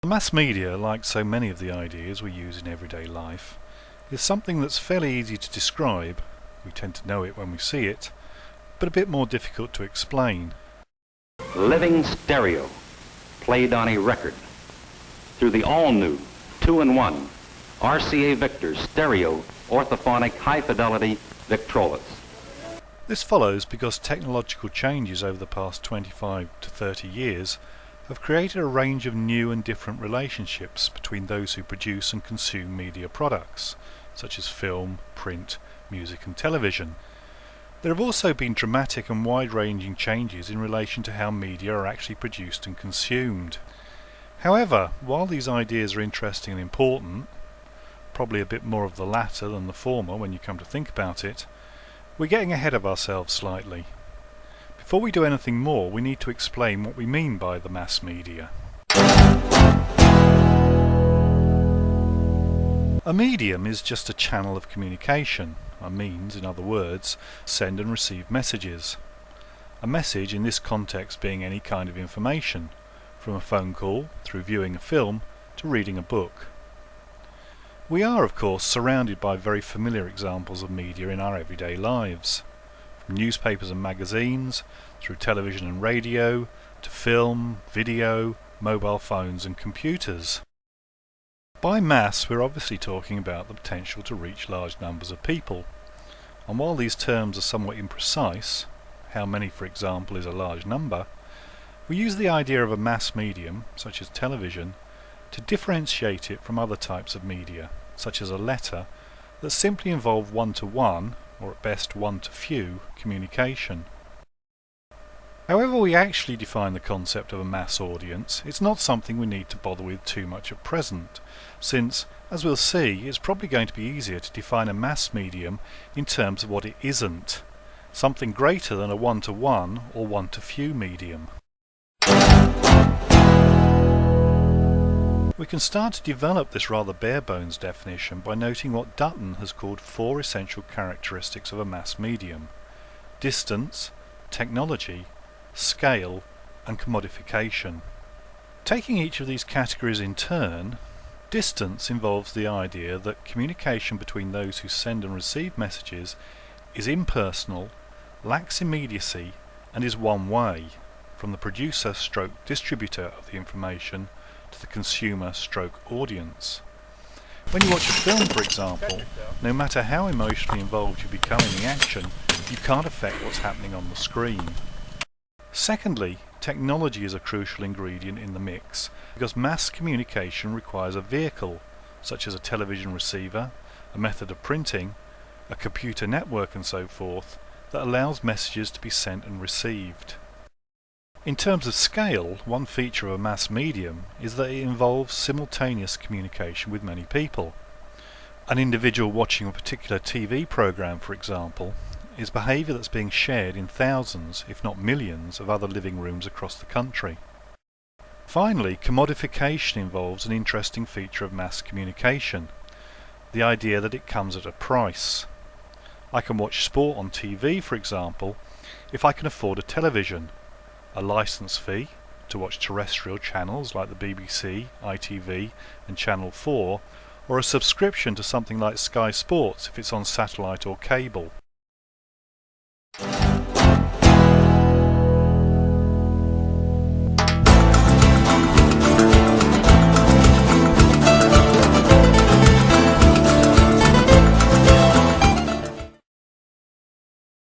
Mass media, like so many of the ideas we use in everyday life, is something that's fairly easy to describe. We tend to know it when we see it, but a bit more difficult to explain. Living stereo, played on a record, through the all-new 2-in-1 RCA Victor stereo orthophonic high-fidelity Victrolas. This follows because technological changes over the past 25 to 30 years have created a range of new and different relationships between those who produce and consume media products, such as film, print, music and television. There have also been dramatic and wide-ranging changes in relation to how media are actually produced and consumed. However, while these ideas are interesting and important, probably a bit more of the latter than the former when you come to think about it, we're getting ahead of ourselves slightly. Before we do anything more, we need to explain what we mean by the mass media. A medium is just a channel of communication, a means, in other words, send and receive messages. A message in this context being any kind of information, from a phone call, through viewing a film, to reading a book. We are, of course, surrounded by very familiar examples of media in our everyday lives. From newspapers and magazines, through television and radio, to film, video, mobile phones and computers. By mass, we're obviously talking about the potential to reach large numbers of people. And while these terms are somewhat imprecise, how many, for example, is a large number, we use the idea of a mass medium, such as television, to differentiate it from other types of media, such as a letter, that simply involve one-to-one, or at best one-to-few, communication. However we actually define the concept of a mass audience, it's not something we need to bother with too much at present, since, as we'll see, it's probably going to be easier to define a mass medium in terms of what it isn't, something greater than a one-to-one or one-to-few medium. We can start to develop this rather bare-bones definition by noting what Dutton has called 4 essential characteristics of a mass medium: distance, technology, scale and commodification. Taking each of these categories in turn, distance involves the idea that communication between those who send and receive messages is impersonal, lacks immediacy and is one way, from the producer/distributor of the information to the consumer/audience. When you watch a film, for example, no matter how emotionally involved you become in the action, you can't affect what's happening on the screen. Secondly, technology is a crucial ingredient in the mix because mass communication requires a vehicle, such as a television receiver, a method of printing, a computer network and so forth, that allows messages to be sent and received. In terms of scale, one feature of a mass medium is that it involves simultaneous communication with many people. An individual watching a particular TV program, for example, is behaviour that's being shared in thousands, if not millions, of other living rooms across the country. Finally, commodification involves an interesting feature of mass communication, the idea that it comes at a price. I can watch sport on TV, for example, if I can afford a television, a licence fee to watch terrestrial channels like the BBC, ITV and Channel 4, or a subscription to something like Sky Sports if it's on satellite or cable.